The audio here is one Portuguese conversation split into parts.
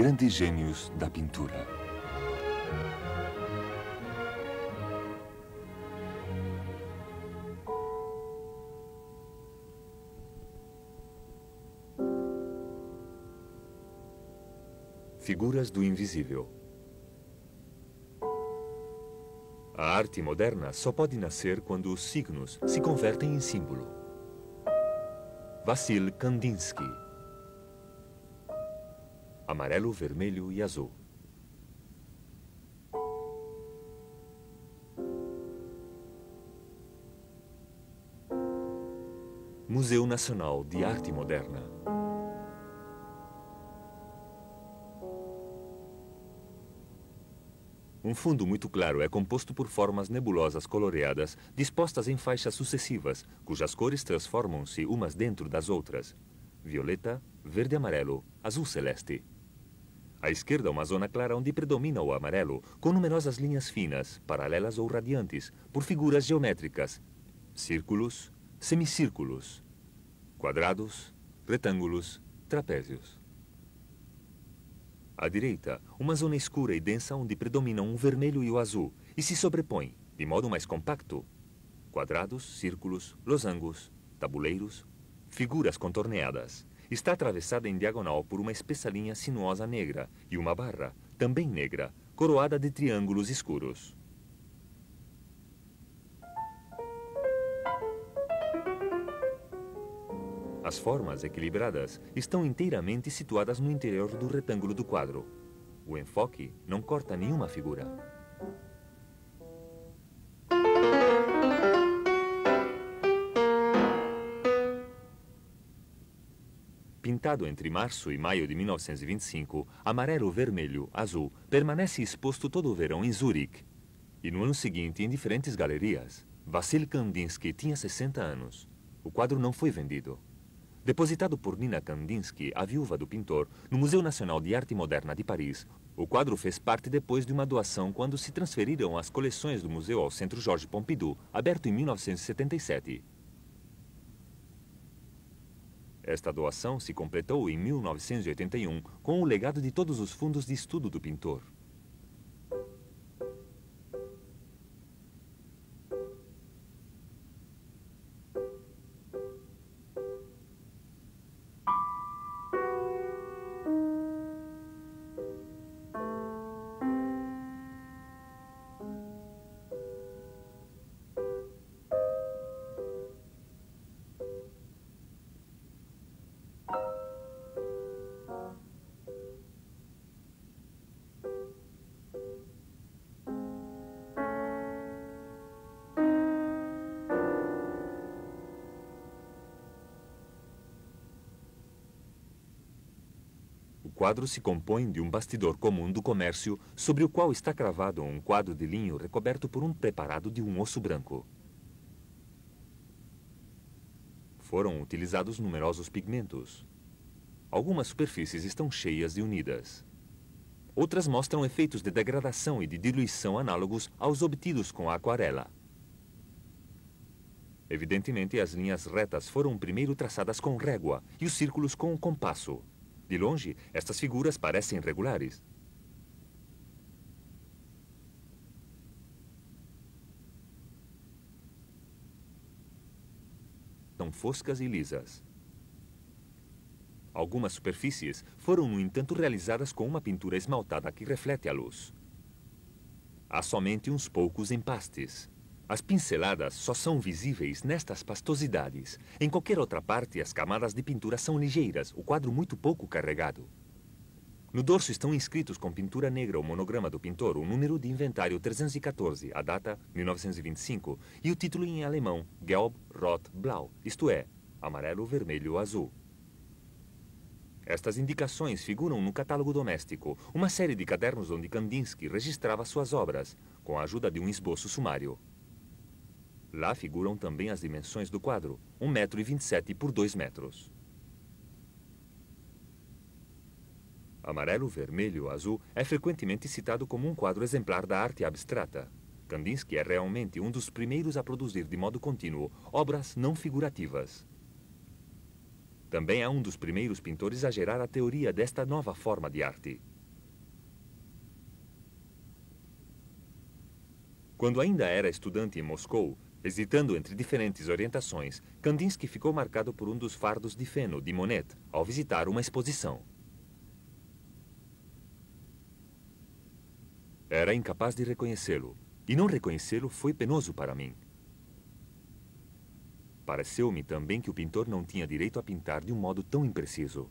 grandes gênios da pintura. Figuras do invisível. A arte moderna só pode nascer quando os signos se convertem em símbolo. Vassil Kandinsky. Amarelo, vermelho e azul. Museu Nacional de Arte Moderna. Um fundo muito claro é composto por formas nebulosas coloreadas dispostas em faixas sucessivas, cujas cores transformam-se umas dentro das outras. Violeta, verde-amarelo, azul-celeste. À esquerda, uma zona clara onde predomina o amarelo, com numerosas linhas finas, paralelas ou radiantes, por figuras geométricas. Círculos, semicírculos, quadrados, retângulos, trapézios. À direita, uma zona escura e densa onde predominam o vermelho e o azul, e se sobrepõem, de modo mais compacto, quadrados, círculos, losangos, tabuleiros, figuras contorneadas. Está atravessada em diagonal por uma espessa linha sinuosa negra e uma barra, também negra, coroada de triângulos escuros. As formas equilibradas estão inteiramente situadas no interior do retângulo do quadro. O enfoque não corta nenhuma figura. Pintado entre março e maio de 1925, amarelo, vermelho, azul, permanece exposto todo o verão em Zurique. E no ano seguinte em diferentes galerias. Vassil Kandinsky tinha 60 anos. O quadro não foi vendido. Depositado por Nina Kandinsky, a viúva do pintor, no Museu Nacional de Arte Moderna de Paris, o quadro fez parte depois de uma doação quando se transferiram as coleções do museu ao Centro Georges Pompidou, aberto em 1977. Esta doação se completou em 1981 com o legado de todos os fundos de estudo do pintor. O quadro se compõe de um bastidor comum do comércio, sobre o qual está cravado um quadro de linho recoberto por um preparado de um osso branco. Foram utilizados numerosos pigmentos. Algumas superfícies estão cheias e unidas. Outras mostram efeitos de degradação e de diluição análogos aos obtidos com a aquarela. Evidentemente, as linhas retas foram primeiro traçadas com régua e os círculos com um compasso. De longe, estas figuras parecem regulares. São foscas e lisas. Algumas superfícies foram, no entanto, realizadas com uma pintura esmaltada que reflete a luz. Há somente uns poucos empastes. As pinceladas só são visíveis nestas pastosidades. Em qualquer outra parte, as camadas de pintura são ligeiras, o quadro muito pouco carregado. No dorso estão inscritos com pintura negra o monograma do pintor, o número de inventário 314, a data 1925, e o título em alemão, Gelb, Rot, Blau, isto é, amarelo, vermelho, azul. Estas indicações figuram no catálogo doméstico, uma série de cadernos onde Kandinsky registrava suas obras, com a ajuda de um esboço sumário. Lá figuram também as dimensões do quadro, 1,27 m por 2 metros. Amarelo, vermelho, azul é frequentemente citado como um quadro exemplar da arte abstrata. Kandinsky é realmente um dos primeiros a produzir de modo contínuo obras não figurativas. Também é um dos primeiros pintores a gerar a teoria desta nova forma de arte. Quando ainda era estudante em Moscou, hesitando entre diferentes orientações, Kandinsky ficou marcado por um dos fardos de feno de Monet ao visitar uma exposição. Era incapaz de reconhecê-lo, e não reconhecê-lo foi penoso para mim. Pareceu-me também que o pintor não tinha direito a pintar de um modo tão impreciso.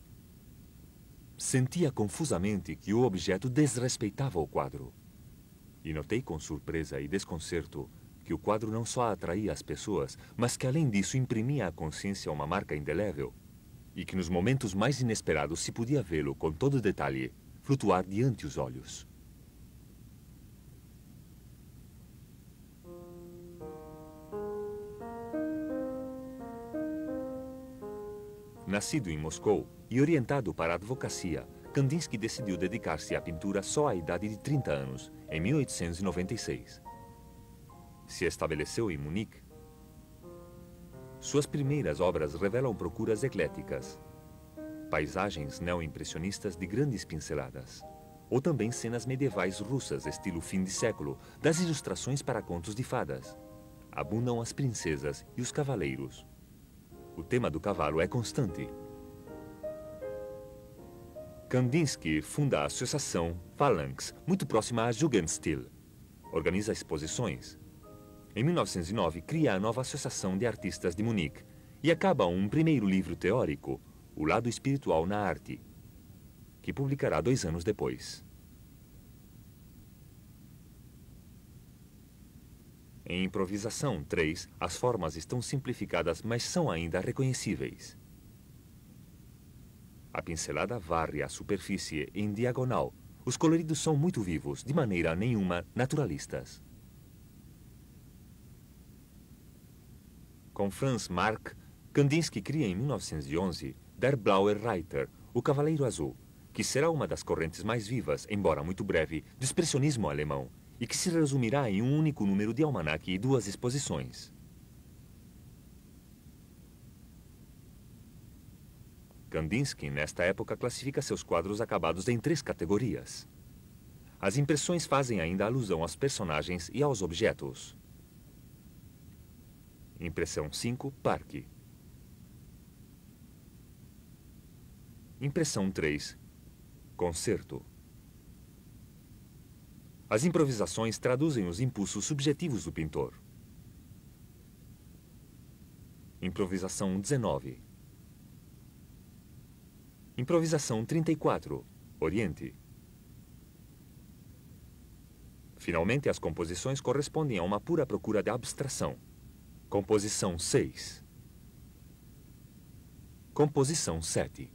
Sentia confusamente que o objeto desrespeitava o quadro. E notei com surpresa e desconcerto que o quadro não só atraía as pessoas, mas que além disso imprimia à consciência uma marca indelével, e que nos momentos mais inesperados se podia vê-lo com todo detalhe, flutuar diante os olhos. Nascido em Moscou e orientado para a advocacia, Kandinsky decidiu dedicar-se à pintura só à idade de 30 anos, em 1896. Se estabeleceu em Munique. Suas primeiras obras revelam procuras ecléticas, paisagens neo-impressionistas de grandes pinceladas, ou também cenas medievais russas, estilo fim de século, das ilustrações para contos de fadas. Abundam as princesas e os cavaleiros. O tema do cavalo é constante. Kandinsky funda a associação Phalanx, muito próxima à Jugendstil. Organiza exposições. Em 1909, cria a nova Associação de Artistas de Munique e acaba um primeiro livro teórico, O Lado Espiritual na Arte, que publicará 2 anos depois. Em Improvisação 3, as formas estão simplificadas, mas são ainda reconhecíveis. A pincelada varre a superfície em diagonal. Os coloridos são muito vivos, de maneira nenhuma naturalistas. Com Franz Marc, Kandinsky cria em 1911 Der Blaue Reiter, o Cavaleiro Azul, que será uma das correntes mais vivas, embora muito breve, do expressionismo alemão, e que se resumirá em um único número de almanaque e 2 exposições. Kandinsky, nesta época, classifica seus quadros acabados em 3 categorias. As impressões fazem ainda alusão aos personagens e aos objetos. Impressão 5, Parque. Impressão 3, Concerto. As improvisações traduzem os impulsos subjetivos do pintor. Improvisação 19. Improvisação 34, Oriente. Finalmente, as composições correspondem a uma pura procura de abstração. Composição 6. Composição 7.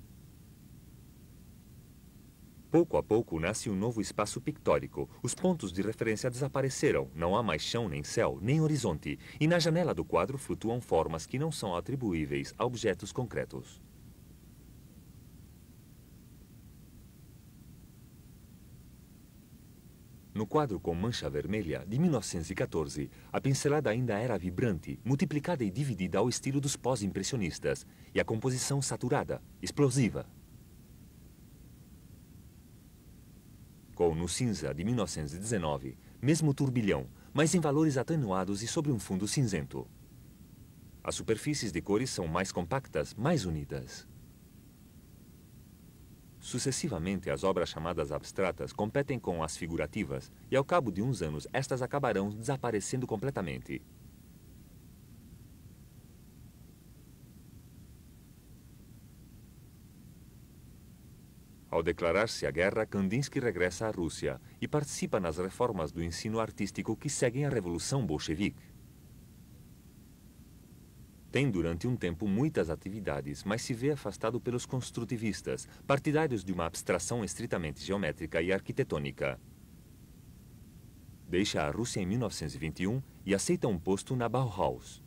Pouco a pouco nasce um novo espaço pictórico. Os pontos de referência desapareceram. Não há mais chão, nem céu, nem horizonte. E na janela do quadro flutuam formas que não são atribuíveis a objetos concretos. No quadro com mancha vermelha, de 1914, a pincelada ainda era vibrante, multiplicada e dividida ao estilo dos pós-impressionistas, e a composição saturada, explosiva. Com No Cinza, de 1919, mesmo turbilhão, mas em valores atenuados e sobre um fundo cinzento. As superfícies de cores são mais compactas, mais unidas. Sucessivamente, as obras chamadas abstratas competem com as figurativas, e ao cabo de uns anos, estas acabarão desaparecendo completamente. Ao declarar-se a guerra, Kandinsky regressa à Rússia e participa nas reformas do ensino artístico que seguem a Revolução Bolchevique. Tem durante um tempo muitas atividades, mas se vê afastado pelos construtivistas, partidários de uma abstração estritamente geométrica e arquitetônica. Deixa a Rússia em 1921 e aceita um posto na Bauhaus.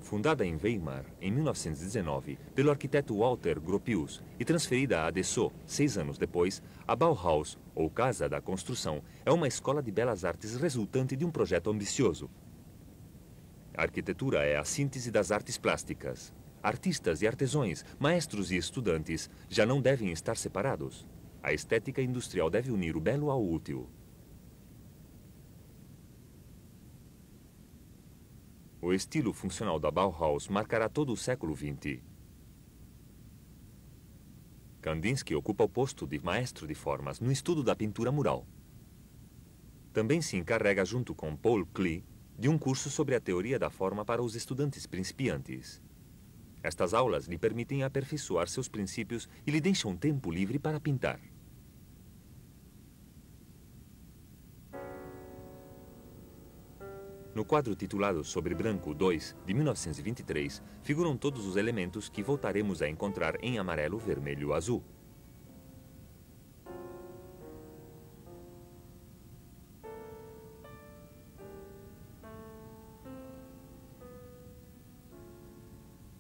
Fundada em Weimar, em 1919, pelo arquiteto Walter Gropius e transferida a Dessau 6 anos depois, a Bauhaus, ou Casa da Construção, é uma escola de belas artes resultante de um projeto ambicioso. A arquitetura é a síntese das artes plásticas. Artistas e artesãos, maestros e estudantes já não devem estar separados. A estética industrial deve unir o belo ao útil. O estilo funcional da Bauhaus marcará todo o século XX. Kandinsky ocupa o posto de maestro de formas no estudo da pintura mural. Também se encarrega, junto com Paul Klee, de um curso sobre a teoria da forma para os estudantes principiantes. Estas aulas lhe permitem aperfeiçoar seus princípios e lhe deixam tempo livre para pintar. No quadro titulado Sobre Branco 2, de 1923, figuram todos os elementos que voltaremos a encontrar em amarelo, vermelho e azul.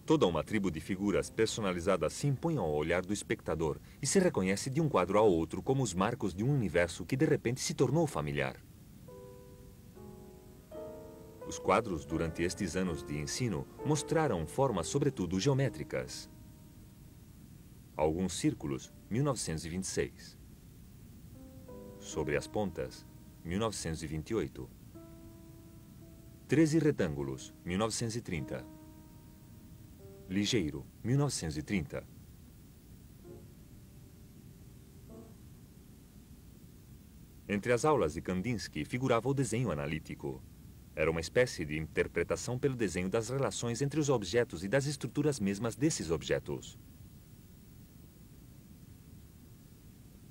Toda uma tribo de figuras personalizadas se impõe ao olhar do espectador e se reconhece de um quadro ao outro como os marcos de um universo que de repente se tornou familiar. Os quadros, durante estes anos de ensino, mostraram formas sobretudo geométricas. Alguns círculos, 1926. Sobre as pontas, 1928. 13 retângulos, 1930. Ligeiro, 1930. Entre as aulas de Kandinsky figurava o desenho analítico. Era uma espécie de interpretação pelo desenho das relações entre os objetos e das estruturas mesmas desses objetos.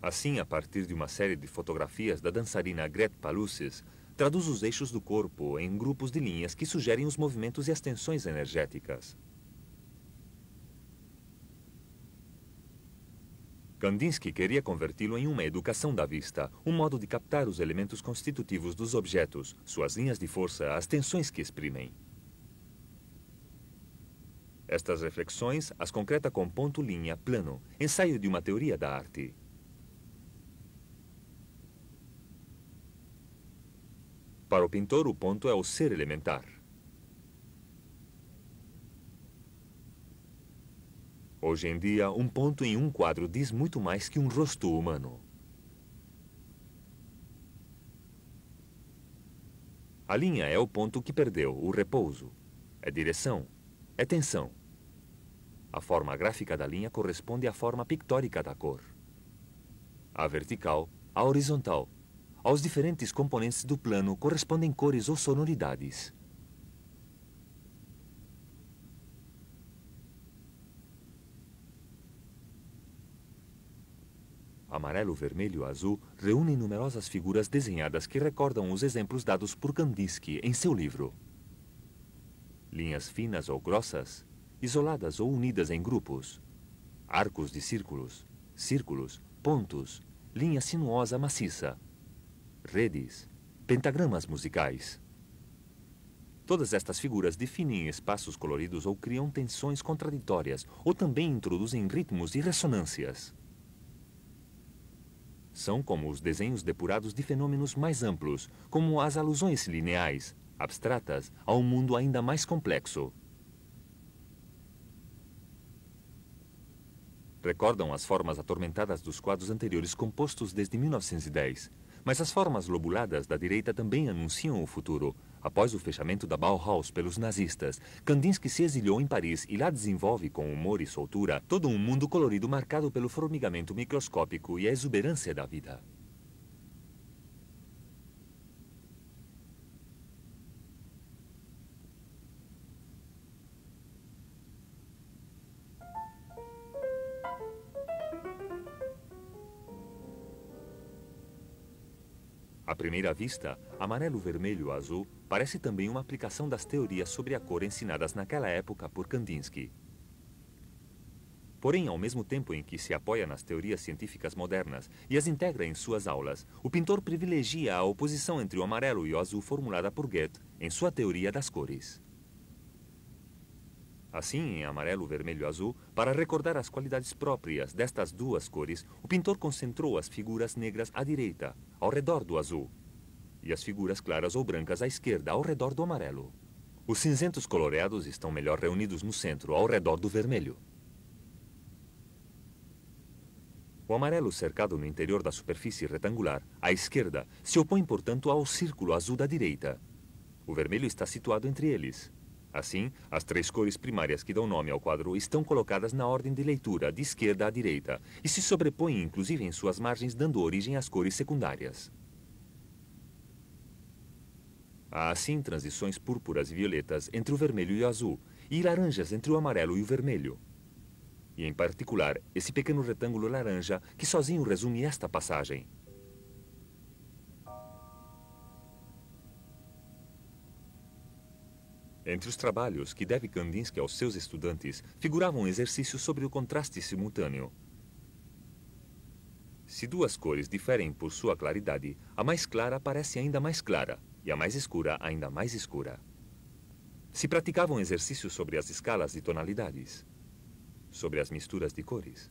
Assim, a partir de uma série de fotografias da dançarina Grete Palucis, traduz os eixos do corpo em grupos de linhas que sugerem os movimentos e as tensões energéticas. Kandinsky queria converti-lo em uma educação da vista, um modo de captar os elementos constitutivos dos objetos, suas linhas de força, as tensões que exprimem. Estas reflexões as concreta com ponto, linha, plano, ensaio de uma teoria da arte. Para o pintor, o ponto é o ser elementar. Hoje em dia, um ponto em um quadro diz muito mais que um rosto humano. A linha é o ponto que perdeu o repouso. É direção, é tensão. A forma gráfica da linha corresponde à forma pictórica da cor. A vertical, a horizontal. Aos diferentes componentes do plano correspondem cores ou sonoridades. Amarelo, vermelho e azul reúnem numerosas figuras desenhadas que recordam os exemplos dados por Kandinsky em seu livro. Linhas finas ou grossas, isoladas ou unidas em grupos. Arcos de círculos, círculos, pontos, linha sinuosa maciça. Redes, pentagramas musicais. Todas estas figuras definem espaços coloridos ou criam tensões contraditórias, ou também introduzem ritmos e ressonâncias. São como os desenhos depurados de fenômenos mais amplos, como as alusões lineais, abstratas, a um mundo ainda mais complexo. Recordam as formas atormentadas dos quadros anteriores compostos desde 1910, mas as formas lobuladas da direita também anunciam o futuro. Após o fechamento da Bauhaus pelos nazistas, Kandinsky se exiliou em Paris e lá desenvolve, com humor e soltura, todo um mundo colorido marcado pelo formigamento microscópico e a exuberância da vida. À primeira vista, amarelo, vermelho e azul parece também uma aplicação das teorias sobre a cor ensinadas naquela época por Kandinsky. Porém, ao mesmo tempo em que se apoia nas teorias científicas modernas e as integra em suas aulas, o pintor privilegia a oposição entre o amarelo e o azul formulada por Goethe em sua teoria das cores. Assim, em amarelo, vermelho e azul, para recordar as qualidades próprias destas duas cores, o pintor concentrou as figuras negras à direita, ao redor do azul, e as figuras claras ou brancas à esquerda, ao redor do amarelo. Os cinzentos coloreados estão melhor reunidos no centro, ao redor do vermelho. O amarelo cercado no interior da superfície retangular, à esquerda, se opõe, portanto, ao círculo azul da direita. O vermelho está situado entre eles. Assim, as três cores primárias que dão nome ao quadro estão colocadas na ordem de leitura, de esquerda à direita, e se sobrepõem inclusive em suas margens, dando origem às cores secundárias. Há assim transições púrpuras e violetas entre o vermelho e o azul, e laranjas entre o amarelo e o vermelho. E, em particular, esse pequeno retângulo laranja que sozinho resume esta passagem. Entre os trabalhos que deve Kandinsky aos seus estudantes, figuravam exercícios sobre o contraste simultâneo. Se duas cores diferem por sua claridade, a mais clara parece ainda mais clara, e a mais escura ainda mais escura. Se praticavam exercícios sobre as escalas de tonalidades, sobre as misturas de cores,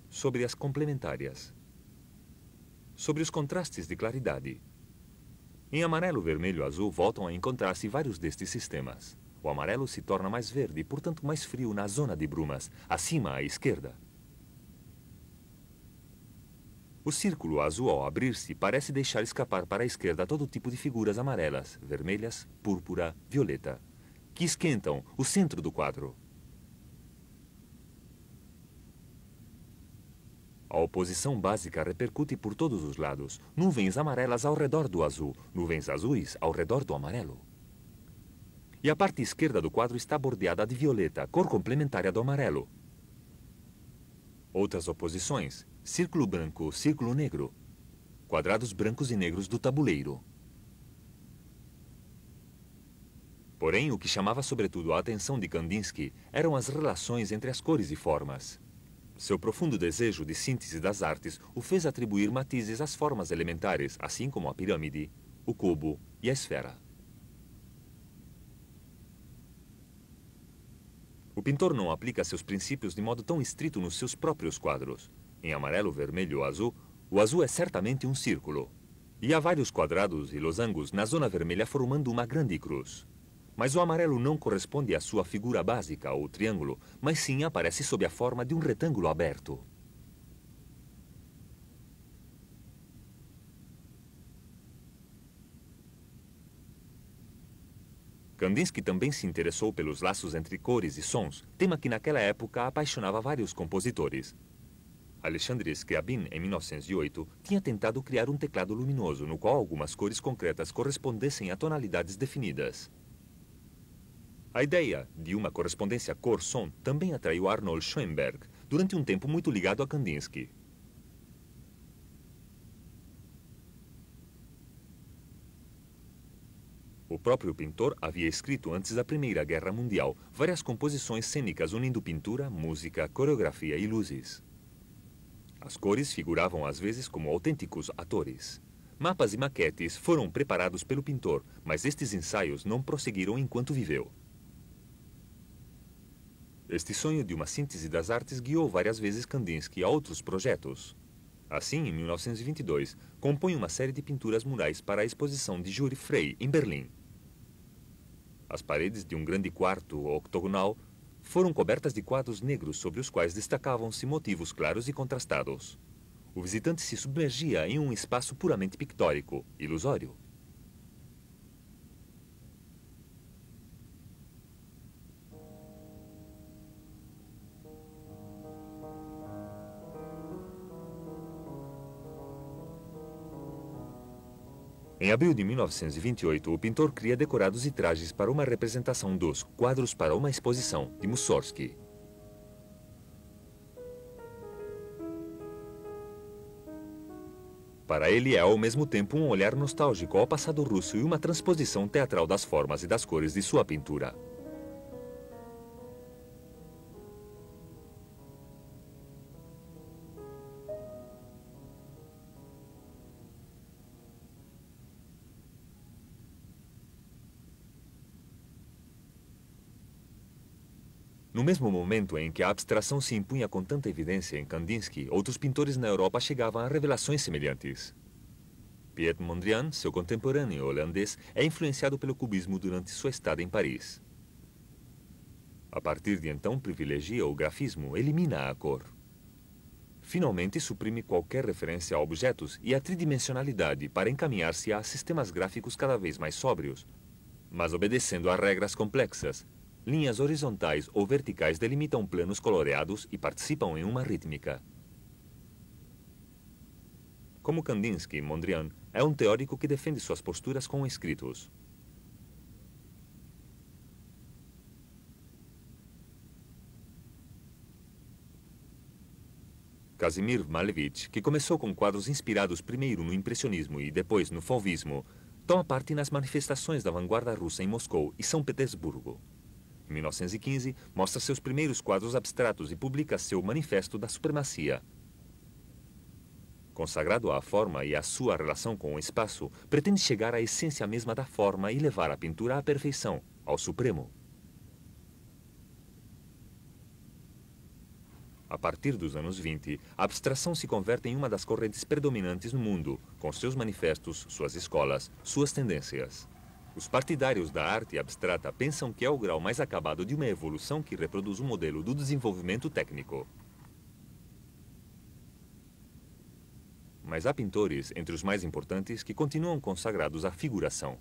sobre as complementárias, sobre os contrastes de claridade. Em amarelo, vermelho e azul voltam a encontrar-se vários destes sistemas. O amarelo se torna mais verde e, portanto, mais frio na zona de brumas, acima à esquerda. O círculo azul, ao abrir-se, parece deixar escapar para a esquerda todo tipo de figuras amarelas, vermelhas, púrpura, violeta, que esquentam o centro do quadro. A oposição básica repercute por todos os lados. Nuvens amarelas ao redor do azul, nuvens azuis ao redor do amarelo. E a parte esquerda do quadro está bordeada de violeta, cor complementária do amarelo. Outras oposições: círculo branco, círculo negro, quadrados brancos e negros do tabuleiro. Porém, o que chamava sobretudo a atenção de Kandinsky eram as relações entre as cores e formas. Seu profundo desejo de síntese das artes o fez atribuir matizes às formas elementares, assim como a pirâmide, o cubo e a esfera. O pintor não aplica seus princípios de modo tão estrito nos seus próprios quadros. Em amarelo, vermelho ou azul, o azul é certamente um círculo. E há vários quadrados e losangos na zona vermelha formando uma grande cruz. Mas o amarelo não corresponde à sua figura básica, ou triângulo, mas sim aparece sob a forma de um retângulo aberto. Kandinsky também se interessou pelos laços entre cores e sons, tema que naquela época apaixonava vários compositores. Alexandre Scriabin, em 1908, tinha tentado criar um teclado luminoso, no qual algumas cores concretas correspondessem a tonalidades definidas. A ideia de uma correspondência cor-som também atraiu Arnold Schoenberg, durante um tempo muito ligado a Kandinsky. O próprio pintor havia escrito antes da Primeira Guerra Mundial várias composições cênicas unindo pintura, música, coreografia e luzes. As cores figuravam às vezes como autênticos atores. Mapas e maquetes foram preparados pelo pintor, mas estes ensaios não prosseguiram enquanto viveu. Este sonho de uma síntese das artes guiou várias vezes Kandinsky a outros projetos. Assim, em 1922, compõe uma série de pinturas murais para a exposição de Juri Frey, em Berlim. As paredes de um grande quarto octogonal foram cobertas de quadros negros sobre os quais destacavam-se motivos claros e contrastados. O visitante se submergia em um espaço puramente pictórico, ilusório. Em abril de 1928, o pintor cria decorados e trajes para uma representação dos Quadros para uma Exposição, de Mussorgsky. Para ele é ao mesmo tempo um olhar nostálgico ao passado russo e uma transposição teatral das formas e das cores de sua pintura. No mesmo momento em que a abstração se impunha com tanta evidência em Kandinsky, outros pintores na Europa chegavam a revelações semelhantes. Piet Mondrian, seu contemporâneo holandês, é influenciado pelo cubismo durante sua estada em Paris. A partir de então, privilegia o grafismo, elimina a cor. Finalmente, suprime qualquer referência a objetos e a tridimensionalidade para encaminhar-se a sistemas gráficos cada vez mais sóbrios, mas obedecendo a regras complexas. Linhas horizontais ou verticais delimitam planos coloreados e participam em uma rítmica. Como Kandinsky, Mondrian é um teórico que defende suas posturas com escritos. Kazimir Malevich, que começou com quadros inspirados primeiro no impressionismo e depois no fauvismo, toma parte nas manifestações da vanguarda russa em Moscou e São Petersburgo. Em 1915, mostra seus primeiros quadros abstratos e publica seu Manifesto da Supremacia. Consagrado à forma e à sua relação com o espaço, pretende chegar à essência mesma da forma e levar a pintura à perfeição, ao supremo. A partir dos anos 20, a abstração se converte em uma das correntes predominantes no mundo, com seus manifestos, suas escolas, suas tendências. Os partidários da arte abstrata pensam que é o grau mais acabado de uma evolução que reproduz o modelo do desenvolvimento técnico. Mas há pintores, entre os mais importantes, que continuam consagrados à figuração.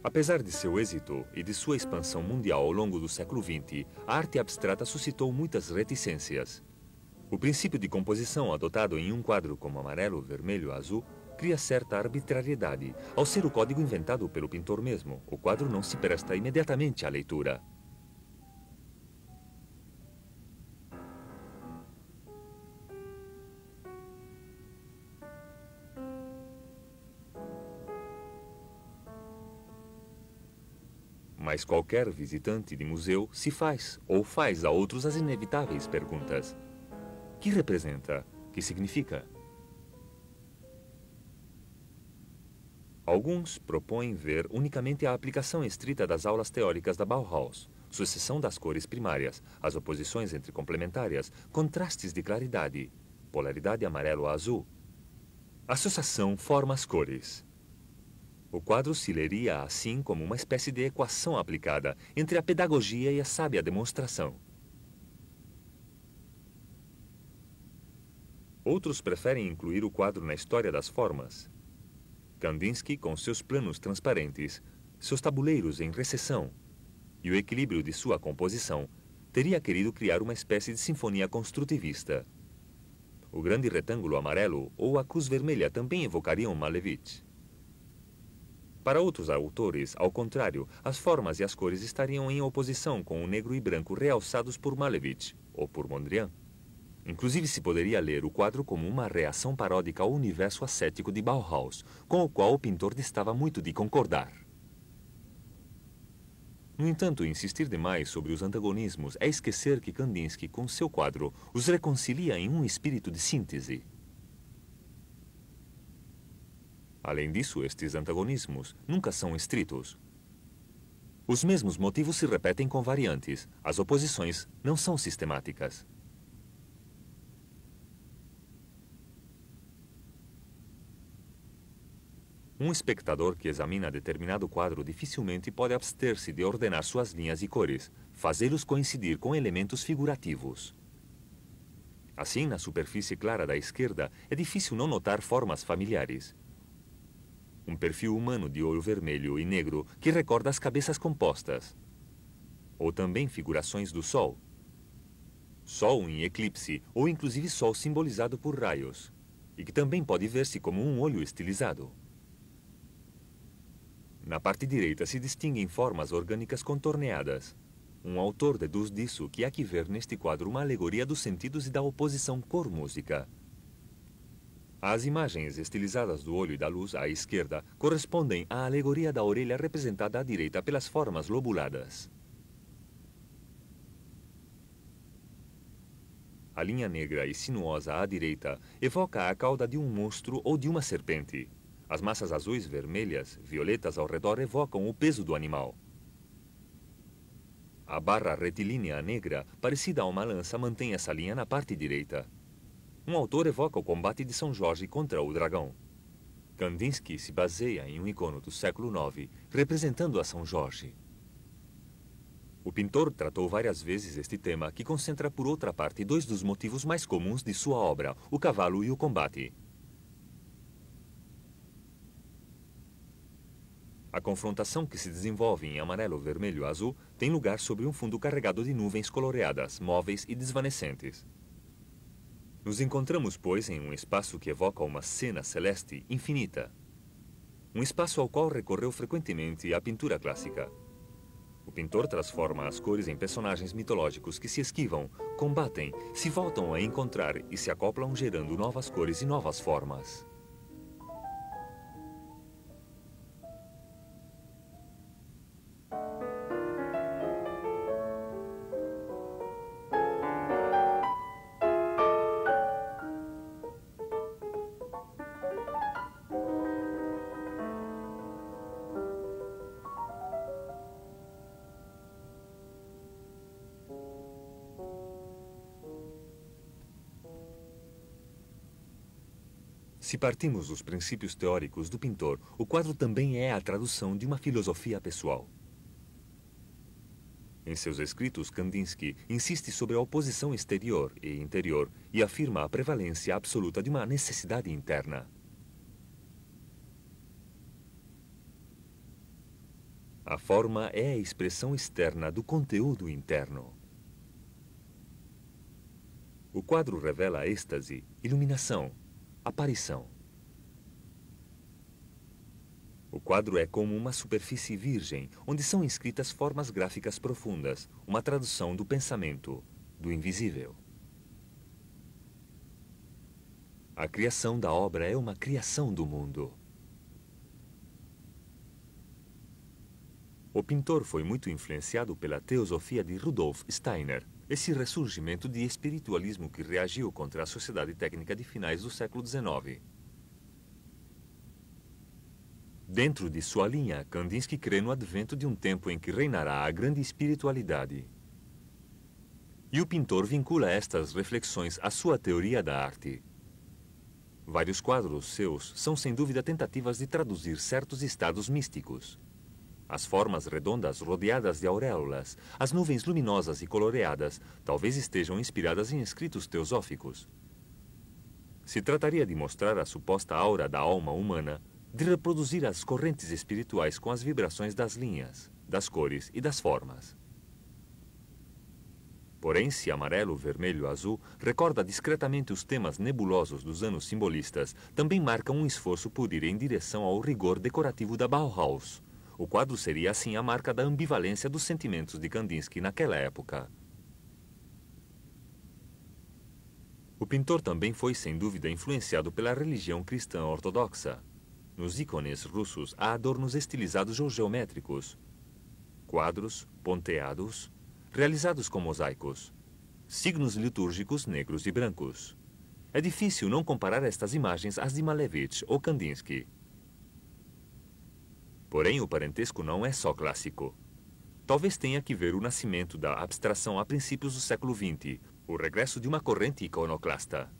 Apesar de seu êxito e de sua expansão mundial ao longo do século XX, a arte abstrata suscitou muitas reticências. O princípio de composição adotado em um quadro como amarelo, vermelho, azul, cria certa arbitrariedade. Ao ser o código inventado pelo pintor mesmo, o quadro não se presta imediatamente à leitura. Mas qualquer visitante de museu se faz ou faz a outros as inevitáveis perguntas. Que representa? Que significa? Alguns propõem ver unicamente a aplicação estrita das aulas teóricas da Bauhaus, sucessão das cores primárias, as oposições entre complementárias, contrastes de claridade, polaridade amarelo-azul. Associação formas-cores. O quadro se leria assim como uma espécie de equação aplicada entre a pedagogia e a sábia demonstração. Outros preferem incluir o quadro na história das formas. Kandinsky, com seus planos transparentes, seus tabuleiros em recessão e o equilíbrio de sua composição, teria querido criar uma espécie de sinfonia construtivista. O grande retângulo amarelo ou a cruz vermelha também evocariam Malevich. Para outros autores, ao contrário, as formas e as cores estariam em oposição com o negro e branco realçados por Malevich ou por Mondrian. Inclusive se poderia ler o quadro como uma reação paródica ao universo ascético de Bauhaus, com o qual o pintor distava muito de concordar. No entanto, insistir demais sobre os antagonismos é esquecer que Kandinsky, com seu quadro, os reconcilia em um espírito de síntese. Além disso, estes antagonismos nunca são estritos. Os mesmos motivos se repetem com variantes. As oposições não são sistemáticas. Um espectador que examina determinado quadro dificilmente pode abster-se de ordenar suas linhas e cores, fazê-los coincidir com elementos figurativos. Assim, na superfície clara da esquerda, é difícil não notar formas familiares. Um perfil humano de olho vermelho e negro que recorda as cabeças compostas. Ou também figurações do Sol. Sol em eclipse, ou inclusive Sol simbolizado por raios, e que também pode ver-se como um olho estilizado. Na parte direita se distinguem formas orgânicas contorneadas. Um autor deduz disso que há que ver neste quadro uma alegoria dos sentidos e da oposição cor-música. As imagens estilizadas do olho e da luz à esquerda correspondem à alegoria da orelha representada à direita pelas formas lobuladas. A linha negra e sinuosa à direita evoca a cauda de um monstro ou de uma serpente. As massas azuis, vermelhas, violetas ao redor evocam o peso do animal. A barra retilínea negra, parecida a uma lança, mantém essa linha na parte direita. Um autor evoca o combate de São Jorge contra o dragão. Kandinsky se baseia em um icono do século IX, representando a São Jorge. O pintor tratou várias vezes este tema, que concentra, por outra parte, dois dos motivos mais comuns de sua obra, o cavalo e o combate. A confrontação que se desenvolve em amarelo, vermelho e azul tem lugar sobre um fundo carregado de nuvens coloreadas, móveis e desvanecentes. Nos encontramos, pois, em um espaço que evoca uma cena celeste infinita. Um espaço ao qual recorreu frequentemente a pintura clássica. O pintor transforma as cores em personagens mitológicos que se esquivam, combatem, se voltam a encontrar e se acoplam, gerando novas cores e novas formas. Se partimos dos princípios teóricos do pintor, o quadro também é a tradução de uma filosofia pessoal. Em seus escritos, Kandinsky insiste sobre a oposição exterior e interior e afirma a prevalência absoluta de uma necessidade interna. A forma é a expressão externa do conteúdo interno. O quadro revela êxtase, iluminação, aparição. O quadro é como uma superfície virgem, onde são inscritas formas gráficas profundas, uma tradução do pensamento, do invisível. A criação da obra é uma criação do mundo. O pintor foi muito influenciado pela teosofia de Rudolf Steiner, esse ressurgimento de espiritualismo que reagiu contra a sociedade técnica de finais do século XIX. Dentro de sua linha, Kandinsky crê no advento de um tempo em que reinará a grande espiritualidade. E o pintor vincula estas reflexões à sua teoria da arte. Vários quadros seus são sem dúvida tentativas de traduzir certos estados místicos. As formas redondas rodeadas de auréolas, as nuvens luminosas e coloreadas, talvez estejam inspiradas em escritos teosóficos. Se trataria de mostrar a suposta aura da alma humana, de reproduzir as correntes espirituais com as vibrações das linhas, das cores e das formas. Porém, se amarelo, vermelho e azul recorda discretamente os temas nebulosos dos anos simbolistas, também marca um esforço por ir em direção ao rigor decorativo da Bauhaus. O quadro seria, assim, a marca da ambivalência dos sentimentos de Kandinsky naquela época. O pintor também foi, sem dúvida, influenciado pela religião cristã ortodoxa. Nos ícones russos há adornos estilizados ou geométricos, quadros ponteados, realizados com mosaicos, signos litúrgicos negros e brancos. É difícil não comparar estas imagens às de Malevich ou Kandinsky. Porém, o parentesco não é só clássico. Talvez tenha que ver o nascimento da abstração a princípios do século XX, o regresso de uma corrente iconoclasta.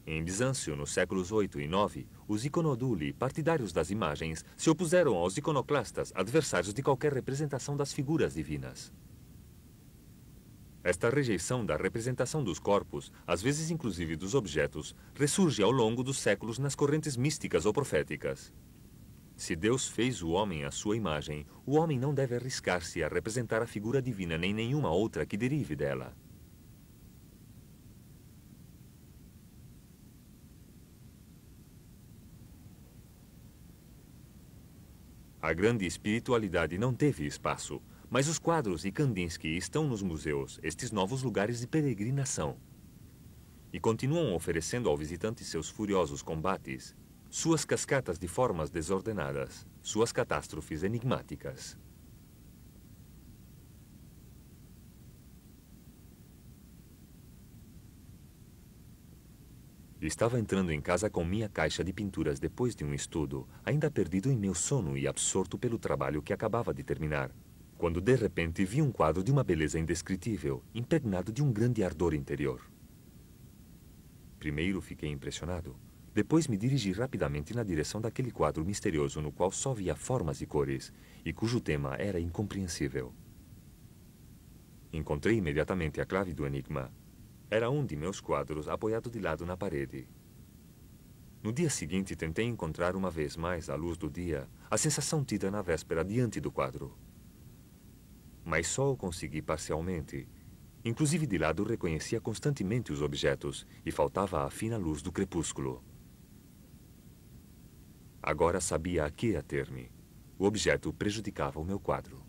Em Bizâncio, nos séculos VIII e IX, os iconoduli, partidários das imagens, se opuseram aos iconoclastas, adversários de qualquer representação das figuras divinas. Esta rejeição da representação dos corpos, às vezes inclusive dos objetos, ressurge ao longo dos séculos nas correntes místicas ou proféticas. Se Deus fez o homem à sua imagem, o homem não deve arriscar-se a representar a figura divina nem nenhuma outra que derive dela. A grande espiritualidade não teve espaço, mas os quadros e Kandinsky estão nos museus, estes novos lugares de peregrinação. e continuam oferecendo ao visitante seus furiosos combates, suas cascatas de formas desordenadas, suas catástrofes enigmáticas. Estava entrando em casa com minha caixa de pinturas depois de um estudo, ainda perdido em meu sono e absorto pelo trabalho que acabava de terminar, quando de repente vi um quadro de uma beleza indescritível, impregnado de um grande ardor interior. Primeiro fiquei impressionado. Depois me dirigi rapidamente na direção daquele quadro misterioso no qual só via formas e cores, e cujo tema era incompreensível. Encontrei imediatamente a clave do enigma. Era um de meus quadros apoiado de lado na parede. No dia seguinte, tentei encontrar uma vez mais, à luz do dia, a sensação tida na véspera diante do quadro. Mas só o consegui parcialmente. Inclusive de lado reconhecia constantemente os objetos e faltava a fina luz do crepúsculo. Agora sabia a que ater-me. O objeto prejudicava o meu quadro.